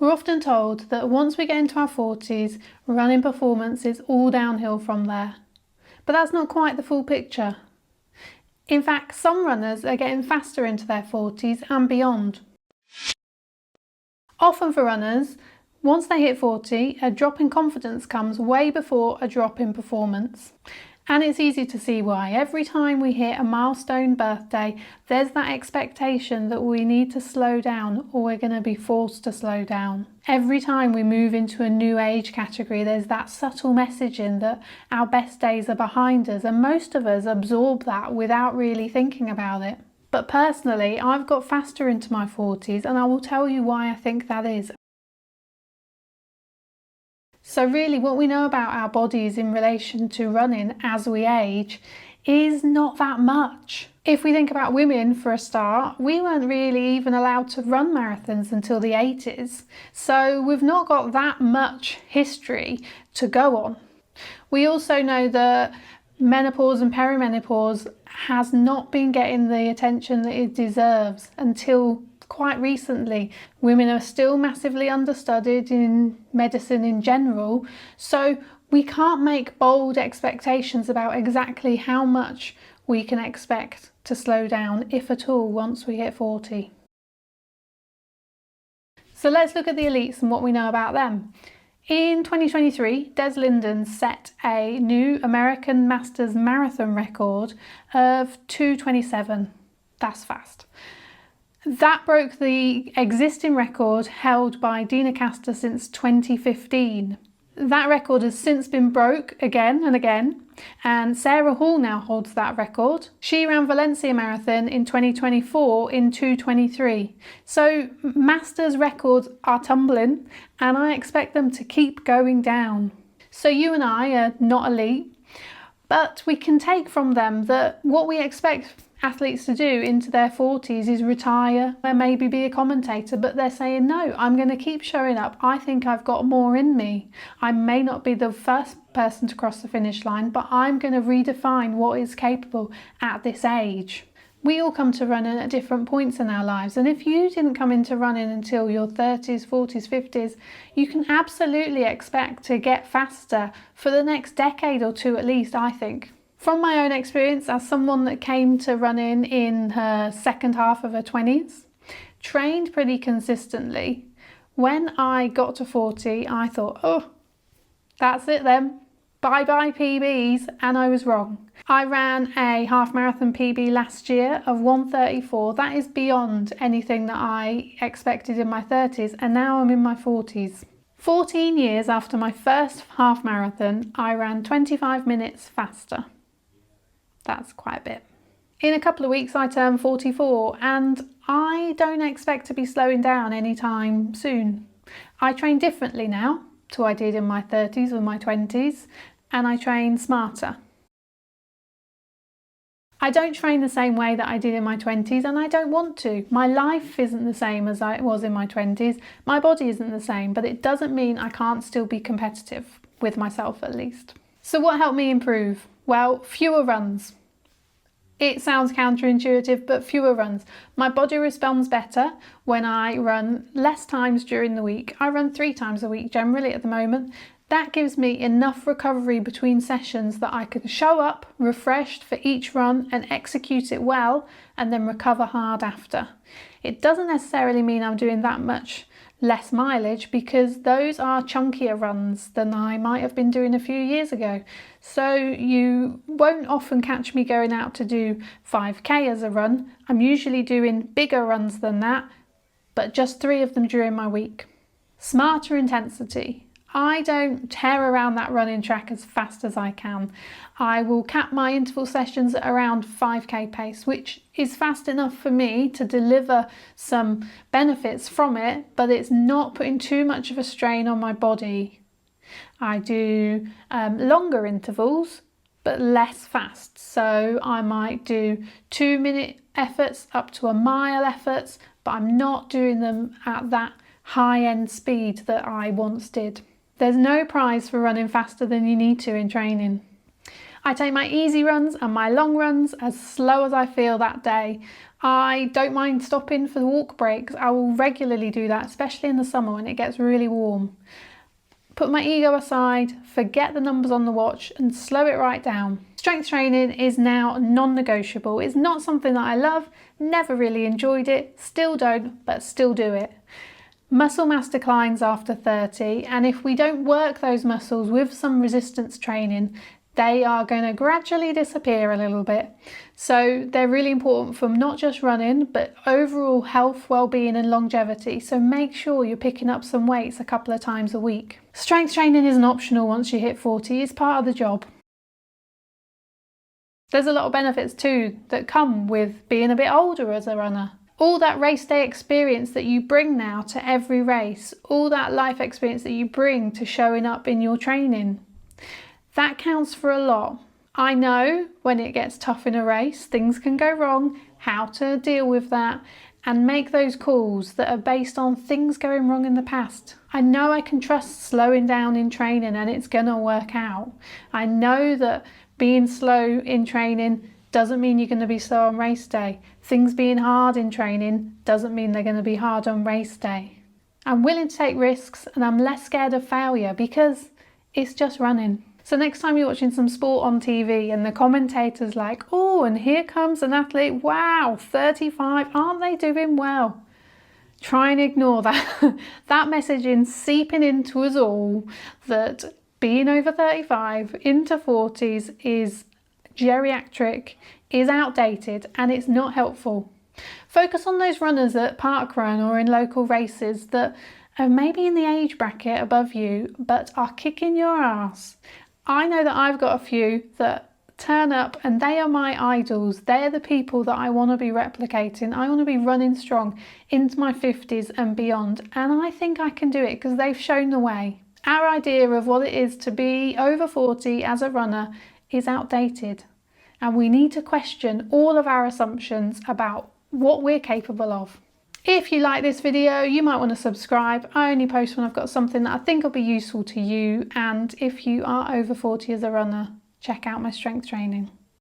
We're often told that once we get into our 40s, running performance is all downhill from there. But that's not quite the full picture. In fact, some runners are getting faster into their 40s and beyond. Often for runners, once they hit 40, a drop in confidence comes way before a drop in performance. And it's easy to see why. Every time we hit a milestone birthday, there's that expectation that we need to slow down or we're going to be forced to slow down. Every time we move into a new age category, there's that subtle messaging that our best days are behind us, and most of us absorb that without really thinking about it. But personally, I've got faster into my 40s, and I will tell you why I think that is. So really what we know about our bodies in relation to running as we age is not that much. If we think about women for a start, we weren't really even allowed to run marathons until the 80s. So we've not got that much history to go on. We also know that menopause and perimenopause has not been getting the attention that it deserves until quite recently. Women are still massively understudied in medicine in general, so we can't make bold expectations about exactly how much we can expect to slow down, if at all, once we hit 40. So let's look at the elites and what we know about them. In 2023, Des Linden set a new American Masters Marathon record of 2:27. That's fast. That broke the existing record held by Deena Kastor since 2015. That record has since been broke again and again, and Sarah Hall now holds that record. She ran Valencia Marathon in 2024 in 2:23. So Masters records are tumbling, and I expect them to keep going down. So you and I are not elite, but we can take from them that what we expect athletes to do into their 40s is retire and maybe be a commentator, but they're saying, no, I'm going to keep showing up. I think I've got more in me. I may not be the first person to cross the finish line, but I'm going to redefine what is capable at this age. We all come to running at different points in our lives, and if you didn't come into running until your 30s, 40s, 50s, you can absolutely expect to get faster for the next decade or two at least, I think. From my own experience as someone that came to running in her second half of her 20s, trained pretty consistently, when I got to 40, I thought, oh, that's it then. Bye-bye PBs, and I was wrong. I ran a half marathon PB last year of 1:34. That is beyond anything that I expected in my 30s, and now I'm in my 40s. 14 years after my first half marathon, I ran 25 minutes faster. That's quite a bit. In a couple of weeks I turn 44, and I don't expect to be slowing down anytime soon. I train differently now to what I did in my 30s or my 20s, and I train smarter. I don't train the same way that I did in my 20s, and I don't want to. My life isn't the same as it was in my 20s. My body isn't the same, but it doesn't mean I can't still be competitive, with myself at least. So what helped me improve? Well, fewer runs. It sounds counterintuitive, but fewer runs. My body responds better when I run less times during the week. I run 3 times a week generally at the moment. That gives me enough recovery between sessions that I can show up refreshed for each run and execute it well, and then recover hard after. It doesn't necessarily mean I'm doing that much less mileage, because those are chunkier runs than I might have been doing a few years ago. So you won't often catch me going out to do 5k as a run. I'm usually doing bigger runs than that, but just 3 of them during my week. Smarter intensity. I don't tear around that running track as fast as I can. I will cap my interval sessions at around 5k pace, which is fast enough for me to deliver some benefits from it, but it's not putting too much of a strain on my body. I do longer intervals, but less fast. So I might do 2-minute efforts up to a mile efforts, but I'm not doing them at that high-end speed that I once did. There's no prize for running faster than you need to in training. I take my easy runs and my long runs as slow as I feel that day. I don't mind stopping for the walk breaks. I will regularly do that, especially in the summer when it gets really warm. Put my ego aside, forget the numbers on the watch and slow it right down. Strength training is now non-negotiable. It's not something that I love, never really enjoyed it, still don't, but still do it. Muscle mass declines after 30, and if we don't work those muscles with some resistance training, they are going to gradually disappear a little bit. So they're really important for not just running, but overall health, well-being and longevity. So make sure you're picking up some weights a couple of times a week. Strength training isn't optional once you hit 40, it's part of the job. There's a lot of benefits too that come with being a bit older as a runner. All that race day experience that you bring now to every race, all that life experience that you bring to showing up in your training, that counts for a lot. I know when it gets tough in a race, things can go wrong, how to deal with that and make those calls that are based on things going wrong in the past. I know I can trust slowing down in training and it's gonna work out. I know that being slow in training doesn't mean you're going to be slow on race day. Things being hard in training doesn't mean they're going to be hard on race day. I'm willing to take risks and I'm less scared of failure because it's just running. So next time you're watching some sport on TV and the commentator's like, oh, and here comes an athlete, wow, 35, aren't they doing well? Try and ignore that. That messaging seeping into us all that being over 35 into 40s is geriatric, is outdated and it's not helpful. Focus on those runners at parkrun or in local races that are maybe in the age bracket above you but are kicking your ass. I know that I've got a few that turn up and they are my idols. They're the people that I want to be replicating. I want to be running strong into my 50s and beyond, and I think I can do it because they've shown the way. Our idea of what it is to be over 40 as a runner is outdated, and we need to question all of our assumptions about what we're capable of. If you like this video, you might want to subscribe. I only post when I've got something that I think will be useful to you, and if you are over 40 as a runner, check out my strength training.